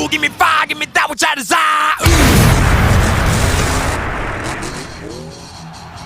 fuel, give me fire, give me that which I desire.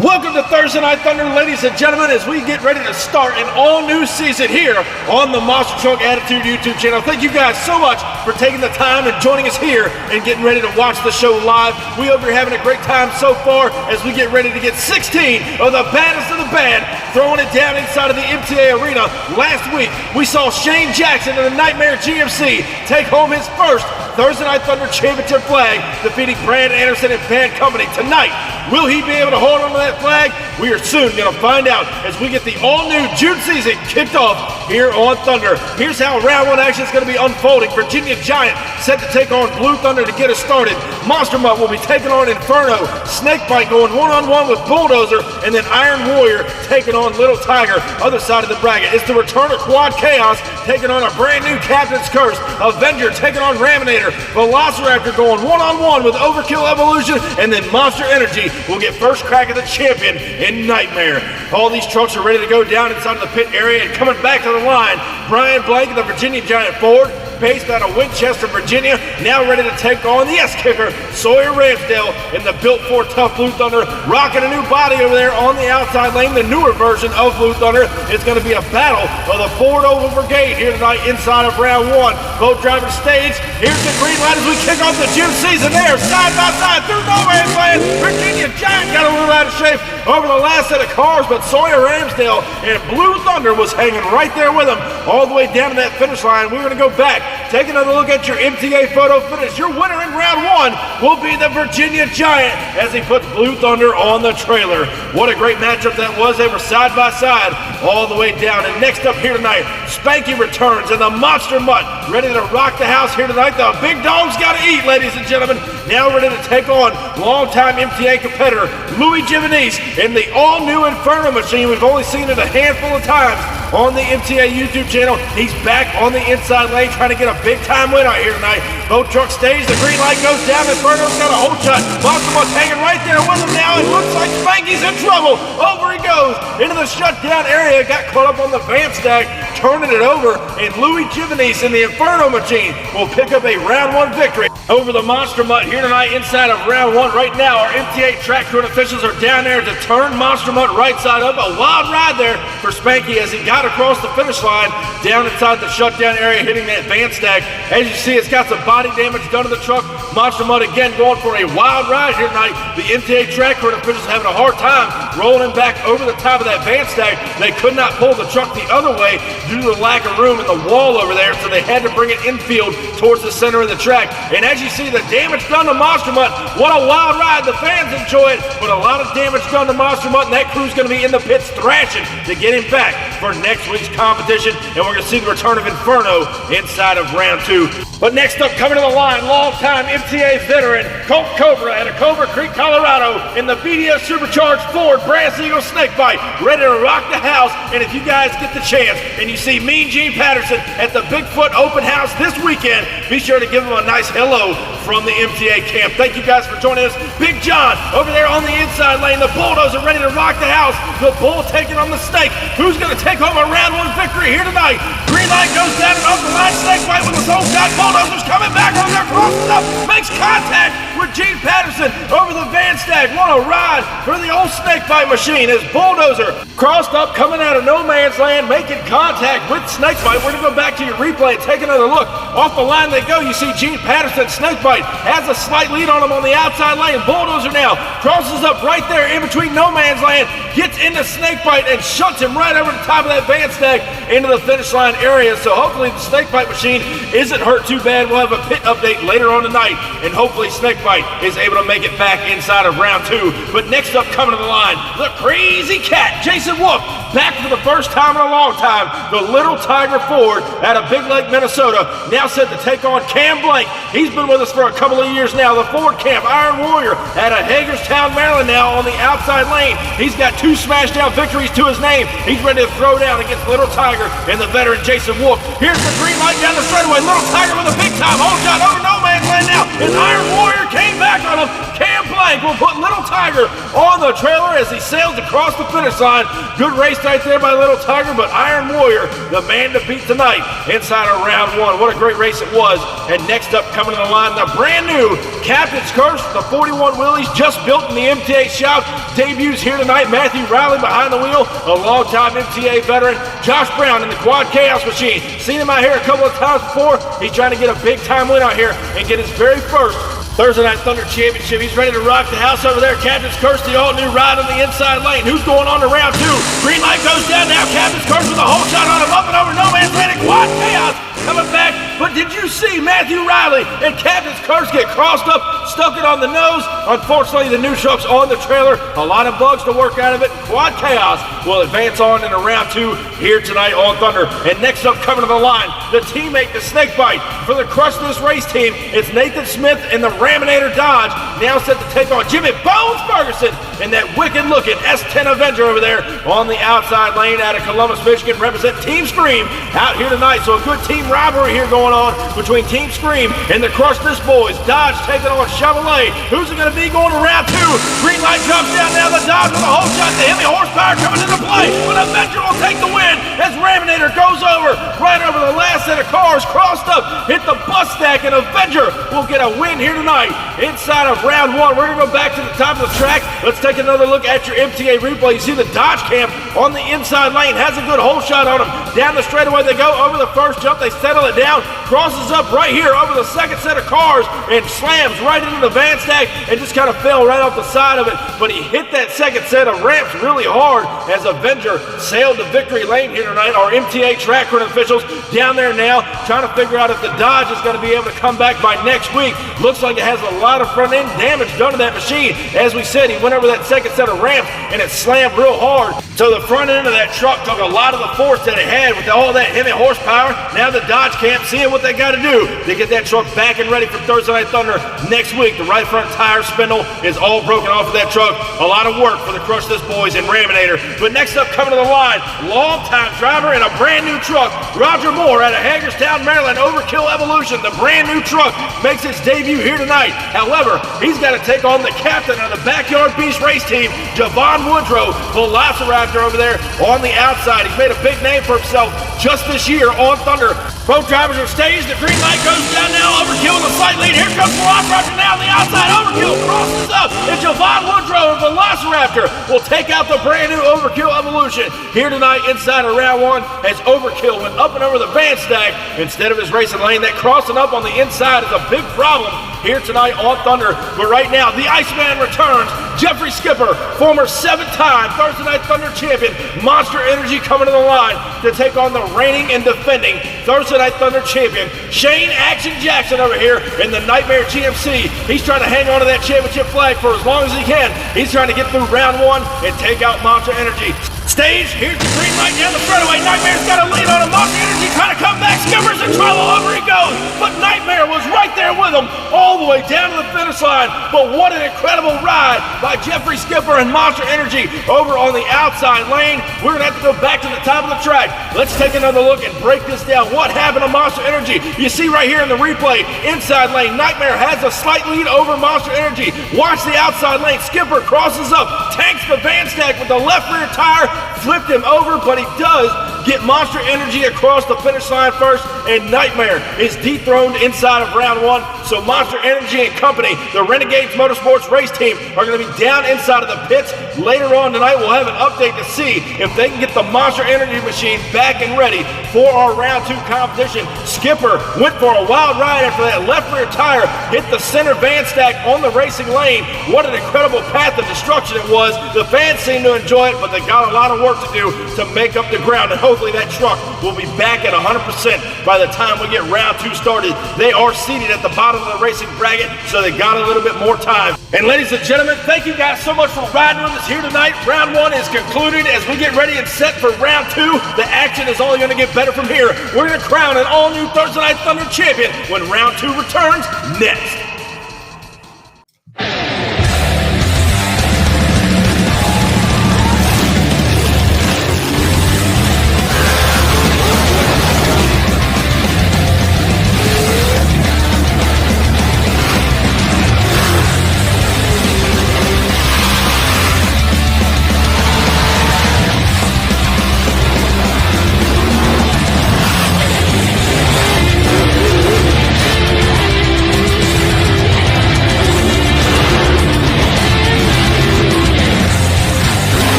Welcome to Thursday Night Thunder, ladies and gentlemen, as we get ready to start an all-new season here on the Monster Truck Attitude YouTube channel. Thank you guys so much for taking the time and joining us here and getting ready to watch the show live. We hope you're having a great time so far as we get ready to get 16 of the baddest of the bad throwing it down inside of the MTA Arena. Last week, we saw Shane Jackson and the Nitemare GMC take home his first Thursday Night Thunder Championship flag, defeating Brad Anderson and Bad Company. Tonight, will he be able to hold on to that flag? We are soon going to find out as we get the all-new June season kicked off here on Thunder. Here's how round one action is going to be unfolding. Virginia Giant set to take on Blue Thunder to get us started. Monster Mutt will be taking on Inferno. Snakebite going one-on-one with Bulldozer, and then Iron Warrior taking on Little Tiger. Other side of the bracket is the return of Quad Chaos taking on a brand new Captain's Curse. Avenger taking on Raminator. Velociraptor going one-on-one with Overkill Evolution, and then Monster Energy will get first crack at the champion in Nitemare. All these trucks are ready to go down inside of the pit area, and coming back to the line, Brian Blank, the Virginia Giant Ford, based out of Winchester, Virginia, now ready to take on the S-Kicker, Sawyer Ramsdale, in the Built for Tough Blue Thunder, rocking a new body over there on the outside lane, the newer version of Blue Thunder. It's going to be a battle of the Ford Oval Brigade here tonight inside of round one. Both driving stage. Here's the green light as we kick off the June season there, side by side through no man's land. Virginia Giant got a little out of shape over the last set of cars, but Sawyer Ramsdale and Blue Thunder was hanging right there with him all the way down to that finish line. We're going to go back, take another look at your MTA photo finish. Your winner in round one will be the Virginia Giant as he puts Blue Thunder on the trailer. What a great matchup that was. They were side by side all the way down. And next up here tonight, Spanky returns and the Monster Mutt ready to rock the house here tonight. The big dog's got to eat, ladies and gentlemen. Now ready to take on longtime MTA competitor Louis Giovanis in the all-new Inferno machine. We've only seen it a handful of times on the MTA YouTube channel. He's back on the inside lane trying to get a big-time win out here tonight. Both trucks stage, the green light goes down. Inferno's got a hold shot. Monster Mutt's hanging right there with him now. It looks like Spanky's in trouble. Over he goes into the shutdown area. Got caught up on the vamp stack, turning it over, and Louis Giovanis in the Inferno machine will pick up a round one victory over the Monster Mutt here tonight inside of round one. Right now, our MTA track crew and officials are down there to turn Monster Mutt right side up. A wild ride there for Spanky as he got across the finish line down inside the shutdown area, hitting that van stack. As you see, it's got some body damage done to the truck. Monster Mutt again going for a wild ride here tonight. The MTA track crew and officials having a hard time rolling him back over the top of that van stack. They could not pull the truck the other way due to the lack of room in the wall over there, so they had to bring it infield towards the center of the track. And as you see, the damage done to Monster Mutt, what a wild ride. The fans enjoy it, but a lot of damage done to Monster Mutt, and that crew's going to be in the pits thrashing to get him back for next week's competition. And we're going to see the return of Inferno inside of round two. But next up, coming to the line, longtime MTA veteran Colt Cobra out of Cobra Creek, Colorado, in the BDS Supercharged Ford Brass Eagle Snakebite, ready to rock the house. And if you guys get the chance and you see Mean Gene Patterson at the Bigfoot Open House this weekend, be sure to give him a nice hello from the MTA camp. Thank you guys for joining us. Big John over there on the inside lane. The Bulldozer ready to rock the house. The Bull taking on the Snake. Who's going to take home a round one victory here tonight? Green light goes down and off the line. Snakebite with his own shot. Bulldozer's coming back over there, crosses up, makes contact with Gene Patterson over the van stack. What a ride for the old Snakebite machine as Bulldozer crossed up, coming out of no man's land, making contact with Snakebite. We're going to go back to your replay and take another look. Off the line they go. You see Gene Patterson, Snakebite has a slight lead on him on the outside lane. Bulldozer now crosses up right there in between no man's land, gets into Snakebite and shuts him right over the top of that van stack into the finish line area. So hopefully the Snakebite machine isn't hurt too bad. We'll have a pit update later on tonight, and hopefully Snakebite is able to make it back inside of round two. But next up, coming to the line, the Crazy Cat, Jason Wolf, back for the first time in a long time. The Little Tiger Ford out of Big Lake, Minnesota, now set to take on Cam Blank. He's been with us for a couple of years now. The Ford Camp Iron Warrior out of Hagerstown, Maryland, now on the outside lane. He's got 2 smashdown victories to his name. He's ready to throw down against Little Tiger and the veteran Jason Wolf. Here's the green light down the straightaway. Little Tiger with a big time hold shot over no man's land now. And Iron Warrior came back on him. Cam Blank blank will put Little Tiger on the trailer as he sails across the finish line. Good race right there by Little Tiger, but Iron Warrior, the man to beat tonight inside of round one. What a great race it was. And next up, coming to the line, the brand new Captain's Curse, the 41 wheelies just built in the MTA shop, debuts here tonight. Matthew Riley behind the wheel, a longtime MTA veteran. Josh Brown in the Quad Chaos Machine. Seen him out here a couple of times before. He's trying to get a big time win out here and get his very first Thursday Night Thunder Championship. He's ready to rock the house over there. Captain's Curse, the all-new ride on the inside lane. Who's going on to round two? Green light goes down now. Captain's Curse with a whole shot on him. Up and over no man's land. Quad Chaos coming back. But did you see Matthew Riley and Captain's Curse get crossed up, stuck it on the nose? Unfortunately, the new truck's on the trailer. A lot of bugs to work out of it. Quad Chaos will advance on into round two here tonight on Thunder. And next up, coming to the line, the teammate, the Snakebite. For the Crush This Race team, it's Nathan Smith and the Raminator Dodge, now set to take on Jimmy Bones Ferguson and that wicked-looking S10 Avenger over there on the outside lane out of Columbus, Michigan. Represent Team Scream out here tonight. So a good team rivalry here going on between Team Scream and the Crush This Boys. Dodge taking on Chevrolet. Who's it going to be going to round two? Green light drops down now. The Dodge with a whole shot. The heavy horsepower coming into play. But Avenger will take the win as Raminator goes over, right over the last set of cars, crossed up, hit the bus stack, and Avenger will get a win here tonight inside of round one. We're going to go back to the top of the track. Let's take another look at your MTA replay. You see the Dodge Cam on the inside lane, has a good hole shot on him. Down the straightaway they go, over the first jump, they settle it down, crosses up right here over the second set of cars and slams right into the van stack and just kind of fell right off the side of it. But he hit that second set of ramps really hard as Avenger sailed to victory lane here tonight. Our MTA track run officials down there now trying to figure out if the Dodge is going to be able to come back by next week. Looks like it has a lot of front end damage done to that machine. As we said, he went over that second set of ramps and it slammed real hard. So the front end of that truck took a lot of the force that it had with all that heavy horsepower. Now the Dodge Camp seeing what they got to do to get that truck back and ready for Thursday Night Thunder next week. The right front tire spindle is all broken off of that truck. A lot of work for the Crush This Boys and Raminator. But next up, coming to the line, longtime driver in a brand new truck, Roger Moore out of Hagerstown, Maryland. Overkill Evolution, the brand new truck, makes its debut here tonight. However, he's got to take on the captain of the Backyard Beast race team, Javon Woodrow, Velociraptor over there on the outside. He's made a big name for himself just this year on Thunder. Both drivers are staged. The green light goes down now. Overkill with a slight lead. Here comes Velociraptor now on the outside. Overkill crosses up. And Javon Woodrow and Velociraptor will take out the brand new Overkill Evolution here tonight inside of round one as Overkill went up and over the van stack instead of his racing lane. That crossing up on the inside is a big problem here tonight on Thunder. But right now, the Iceman returns. Jeffrey Skipper, former 7-time Thursday Night Thunder champion, Monster Energy coming to the line to take on the reigning and defending Thursday Night Thunder champion, Shane Action Jackson over here in the Nitemare GMC. He's trying to hang on to that championship flag for as long as he can. He's trying to get through round one and take out Monster Energy. Stage, here's the green light down the straightaway. Nightmare's got a lead on him. Monster Energy trying to come back. Skipper's in trouble. Over he goes. But Nightmare was right there with him all the way down to the finish line. But what an incredible ride by Jeffrey Skipper and Monster Energy over on the outside lane. We're going to have to go back to the top of the track. Let's take another look and break this down. What happened to Monster Energy? You see right here in the replay, inside lane, Nightmare has a slight lead over Monster Energy. Watch the outside lane. Skipper crosses up, tanks the van stack with the left rear tire, flipped him over, but he does get Monster Energy across the finish line first, and Nightmare is dethroned inside of round one. So Monster Energy and company, the Renegades Motorsports race team, are going to be down inside of the pits. Later on tonight, we'll have an update to see if they can get the Monster Energy machine back and ready for our round two competition. Skipper went for a wild ride after that left rear tire hit the center van stack on the racing lane. What an incredible path of destruction it was. The fans seem to enjoy it, but they got a lot of work to do to make up the ground, and hopefully that truck will be back at 100% by the time we get round two started. They are seated at the bottom of the racing bracket, so they got a little bit more time. And ladies and gentlemen, thank you guys so much for riding with us here tonight. Round one is concluded. As we get ready and set for round two, the action is only going to get better from here. We're going to crown an all-new Thursday Night Thunder champion when round two returns next.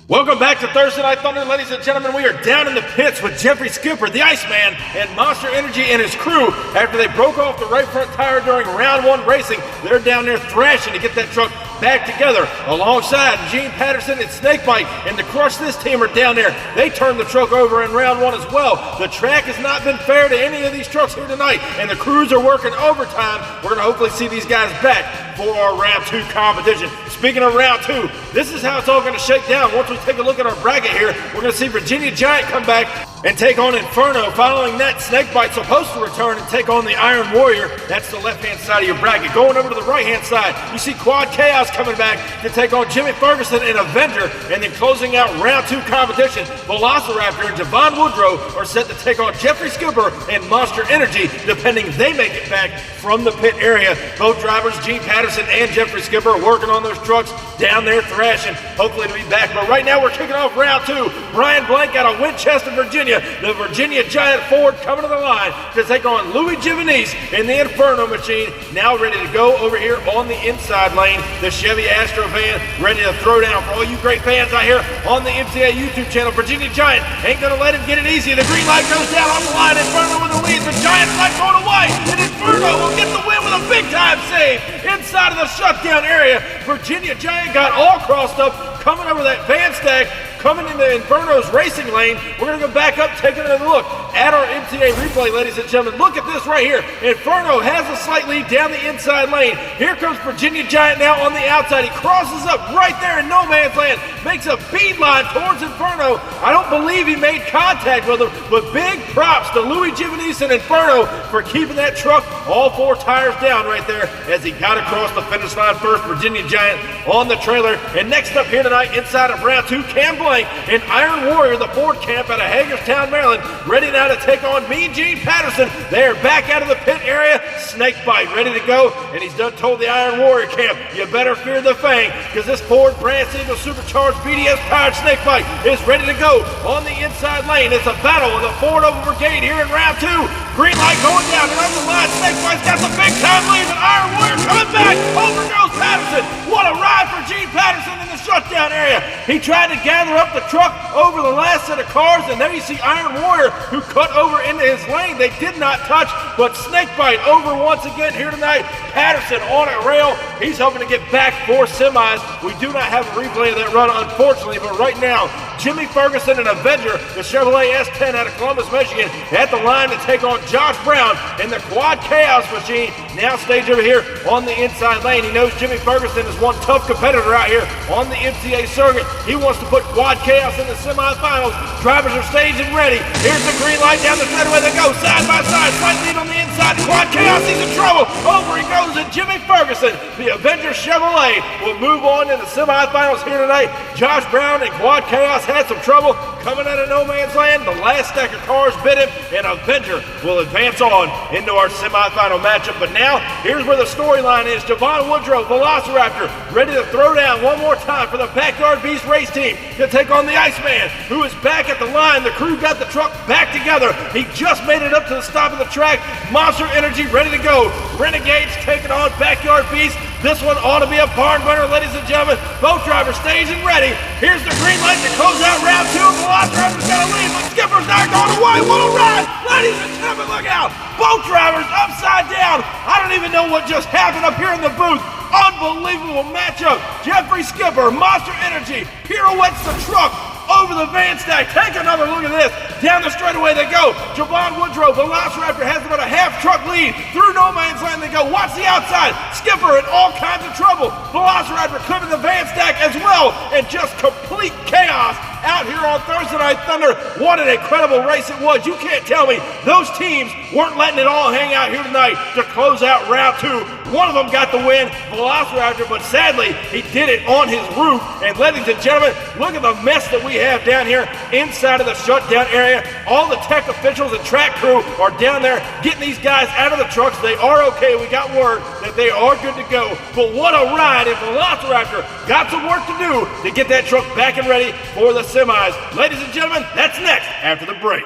Welcome back to Thursday Night Thunder, ladies and gentlemen. We are down in the pits with 𝐿𝐴 the Iceman, and Monster Energy and his crew. After they broke off the right front tire during round one racing, they're down there thrashing to get that truck back together. Alongside Gene Patterson and Snakebite and the Crush This team are down there. They turned the truck over in round one as well. The track has not been fair to any of these trucks here tonight, and the crews are working overtime. We're going to hopefully see these guys back for our round two competition. Speaking of round two, this is how it's all going to shake down. Once we take a look at our bracket here, we're going to see Virginia Giant come back and take on Inferno. Following that, Snakebite's supposed to return and take on the Iron Warrior. That's the left-hand side of your bracket. Going over to the right-hand side, you see Quad Chaos coming back to take on Jimmy Ferguson and Avenger. And then closing out round two competition, Velociraptor and Javon Woodrow are set to take on 𝐿𝐴 and Monster Energy, depending they make it back from the pit area. Both drivers, Gene Patterson and 𝐿𝐴, are working on those trucks down there thrashing, hopefully to be back. But right now we're kicking off round two. Brian Blank out of Winchester, Virginia. The Virginia Giant Ford coming to the line to take on Louis Giovanis in the Inferno machine. Now ready to go over here on the inside lane. The Chevy Astro van ready to throw down for all you great fans out here on the MTA YouTube channel. Virginia Giant ain't gonna let him get it easy. The green light goes down on the line. Inferno with the lead. The Giant's not going away. And Inferno will get the win with a big time save inside of the shutdown area. Virginia Giant got all crossed up, coming over that van stack, coming into Inferno's racing lane. We're going to go back up, taking another look at our MTA replay, ladies and gentlemen. Look at this right here. Inferno has a slight lead down the inside lane. Here comes Virginia Giant now on the outside. He crosses up right there in no man's land, makes a beeline towards Inferno. I don't believe he made contact with him, but big props to Louis Giovanis and Inferno for keeping that truck all four tires down right there as he got across the finish line first. Virginia Giant on the trailer. And next up here tonight, inside of round two, Cam Blank and Iron Warrior, the Ford camp out of Hagerstown, Maryland, ready now to take on Mean Gene Patterson. They are back out of the pit area. Snakebite ready to go, and he's done told the Iron Warrior camp, you better fear the Fang, because this Ford Brand Single Supercharged BDS powered Snakebite is ready to go on the inside lane. It's a battle of the Ford Oval Brigade here in round two. Green light going down, and on the line, Snakebite's got the big time lead, but Iron Warrior coming back. Over goes Patterson. What a ride for Gene Patterson in the shutdown area. He tried to gather up the truck over the last set of cars, and there you see Iron Warrior who cut over into his lane. They did not touch, but Snakebite over once again here tonight. Patterson on a rail. He's hoping to get back for semis. We do not have a replay of that run, unfortunately, but right now, Jimmy Ferguson and Avenger, the Chevrolet S10 out of Columbus, Michigan, at the line to take on Josh Brown in the Quad Chaos machine. Now stage over here on the inside lane. He knows Jimmy Ferguson is one tough competitor out here on the MTA circuit. He wants to put Quad Chaos in the semifinals. Drivers are staged and ready. Here's the green light down the straightaway. They go side by side. Slight lead on the inside. Quad Chaos, he's in trouble. Over he goes, and Jimmy Ferguson, the Avenger Chevrolet, will move on in the semifinals here tonight. Josh Brown and Quad Chaos had some trouble coming out of no man's land. The last stack of cars bit him, and Avenger will advance on into our semifinal matchup. But now, here's where the storyline is. Javon Woodrow, Velociraptor, ready to throw down one more time for the Backyard Beast race team to take on the Iceman, who is back at the line. The crew got the truck back together. He just made it up to the stop of the track. Monster Energy ready to go. Renegades taking on Backyard Beast. This one ought to be a barn burner, ladies and gentlemen. Both drivers staged and ready. Here's the green light to close out round two. Velociraptor's got a lead, but Skipper's not going away. What a ride! Ladies and gentlemen, look out! Both drivers upside down. I don't even know what just happened up here in the booth. Unbelievable matchup. 𝐿𝐴, Monster Energy, pirouettes the truck over the van stack. Take another look at this. Down the straightaway they go. Javon Woodrow, Velociraptor has about a half truck lead. Through no man's land they go. Watch the outside. Skipper in all kinds of trouble. Velociraptor clipping the van stack as well. And just complete chaos out here on Thursday Night Thunder. What an incredible race it was. You can't tell me those teams weren't letting it all hang out here tonight to close out round two. One of them got the win, Velociraptor, but sadly, he did it on his roof. And ladies and gentlemen, look at the mess that we have down here inside of the shutdown area. All the tech officials and track crew are down there getting these guys out of the trucks. They are okay. We got word that they are good to go. But what a ride, and Velociraptor got some work to do to get that truck back and ready for the semis. Ladies and gentlemen, that's next after the break.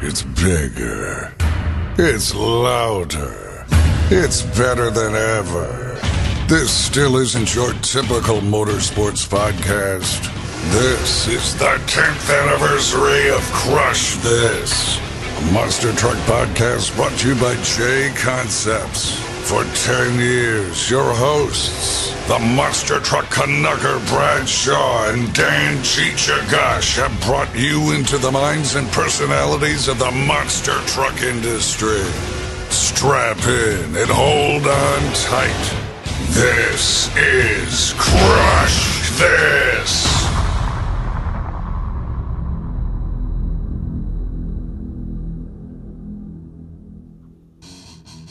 It's bigger. It's louder. It's better than ever. This still isn't your typical motorsports podcast. This is the 10th anniversary of Crush This, a monster truck podcast brought to you by J Concepts. For 10 years, your hosts, the monster truck conductor Brad Shaw and Dan 𝐃𝐨𝐽 have brought you into the minds and personalities of the monster truck industry. Strap in and hold on tight. This is Crush This!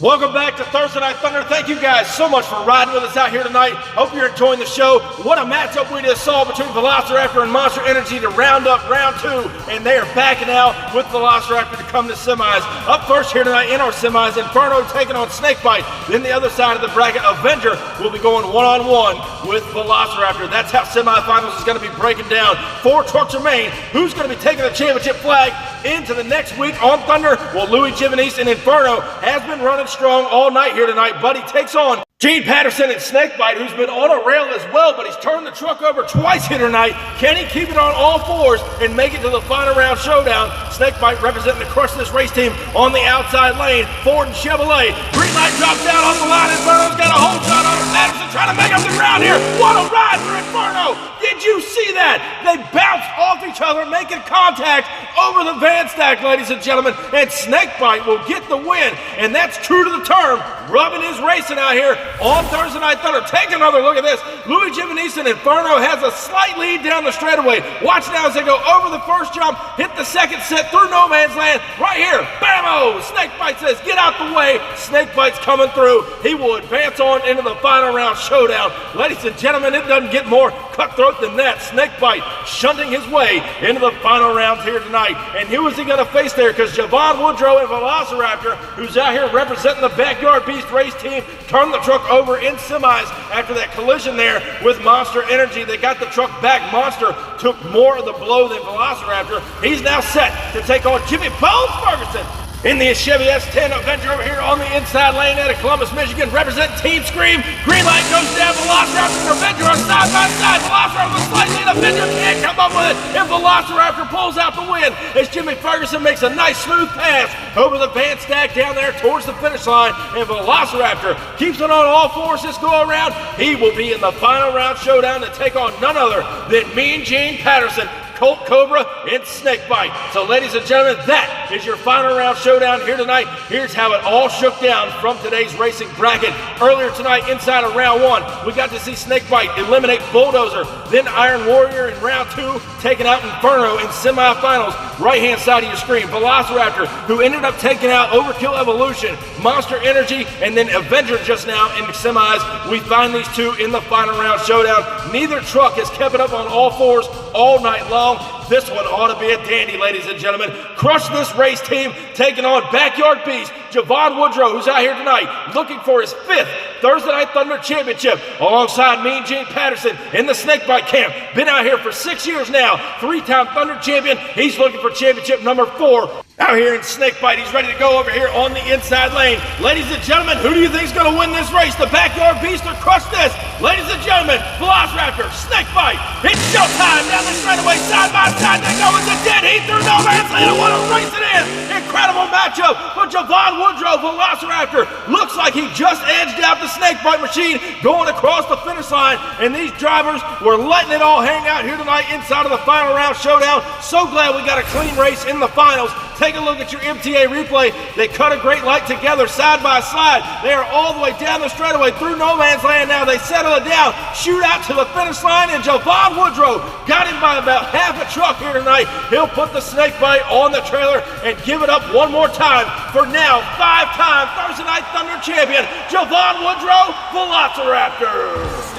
Welcome back to Thursday Night Thunder. Thank you guys so much for riding with us out here tonight. Hope you're enjoying the show. What a matchup we just saw between Velociraptor and Monster Energy to round up round two, and they are backing out with Velociraptor to come to semis. Up first here tonight in our semis, Inferno taking on Snakebite. Then the other side of the bracket, Avenger will be going one-on-one with Velociraptor. That's how semifinals is going to be breaking down. 4 trucks remain. Who's going to be taking the championship flag into the next week on Thunder? Well, 𝐬𝐮𝐬𝐫𝐞 and Inferno has been running strong all night here tonight. Buddy takes on Gene Patterson and Snakebite, who's been on a rail as well, but he's turned the truck over twice here tonight. Can he keep it on all fours and make it to the final round showdown? Snakebite representing the Crush This race team on the outside lane. Ford and Chevrolet. Green light drops down off the line. Inferno's got a hold shot on Patterson trying to make up the ground here. What a ride for Inferno! Did you see that? They bounced off each other, making contact over the van stack, ladies and gentlemen, and Snakebite will get the win, and that's true to the term. Rubbing his racing out here on Thursday Night Thunder. Take another look at this. 𝐬𝐮𝐬𝐫𝐞 and Inferno has a slight lead down the straightaway. Watch now as they go over the first jump, hit the second set through no man's land. Right here, bam-o! Snakebite says, get out the way. Snakebite's coming through. He will advance on into the final round showdown. Ladies and gentlemen, it doesn't get more cutthroat than that. Snakebite shunting his way into the final rounds here tonight. And who is he going to face there? Because Javon Woodrow and Velociraptor, who's out here representing the Backyard Beast race team, turned the truck over in semis after that collision there with Monster Energy. They got the truck back. Monster took more of the blow than Velociraptor. He's now set to take on Jimmy Bones Ferguson in the Chevy S10 Avenger over here on the inside lane out of Columbus, Michigan, representing Team Scream. Green light goes down. Velociraptor and Avenger are side by side. Velociraptor with slight lead. Avenger can't come up with it, and Velociraptor pulls out the win as Jimmy Ferguson makes a nice smooth pass over the van stack down there towards the finish line, and Velociraptor keeps it on all fours this go around. He will be in the final round showdown to take on none other than Mean Gene Patterson, Colt Cobra, and Snakebite. So ladies and gentlemen, that is your final round showdown here tonight. Here's how it all shook down from today's racing bracket. Earlier tonight, inside of round one, we got to see Snakebite eliminate Bulldozer, then Iron Warrior in round two, taking out Inferno in semifinals. Right-hand side of your screen, Velociraptor, who ended up taking out Overkill Evolution, Monster Energy, and then Avenger just now in the semis. We find these two in the final round showdown. Neither truck has kept it up on all fours all night long. This one ought to be a dandy, ladies and gentlemen. Crush This race team taking on Backyard Beast, Javon Woodrow, who's out here tonight looking for his 5th Thursday Night Thunder championship alongside Mean Gene Patterson in the Snakebite camp. Been out here for 6 years now, 3-time Thunder champion. He's looking for championship number 4. Out here in Snakebite, he's ready to go over here on the inside lane. Ladies and gentlemen, who do you think is going to win this race? The Backyard Beast or Crush This? Ladies and gentlemen, Velociraptor, Snakebite, it's showtime down the straightaway, side by side. They go into dead heat through no man's land. What a race it is! Incredible matchup for Javon Woodrow. Velociraptor looks like he just edged out the Snakebite machine going across the finish line, and these drivers were letting it all hang out here tonight inside of the final round showdown. So glad we got a clean race in the finals. Take a look at your MTA replay. They cut a great light together side by side. They are all the way down the straightaway through no man's land now. They settle it down, shoot out to the finish line, and Javon Woodrow got him by about half a truck here tonight. He'll put the Snakebite on the trailer and give it up one more time for now 5-time Thursday Night Thunder champion, Javon Woodrow, Velociraptor.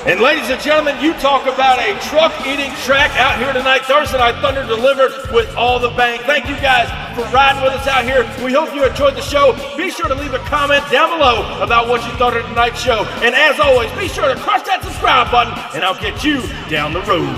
And ladies and gentlemen, you talk about a truck-eating track out here tonight. Thursday Night Thunder delivered with all the bang. Thank you guys for riding with us out here. We hope you enjoyed the show. Be sure to leave a comment down below about what you thought of tonight's show. And as always, be sure to crush that subscribe button, and I'll get you down the road.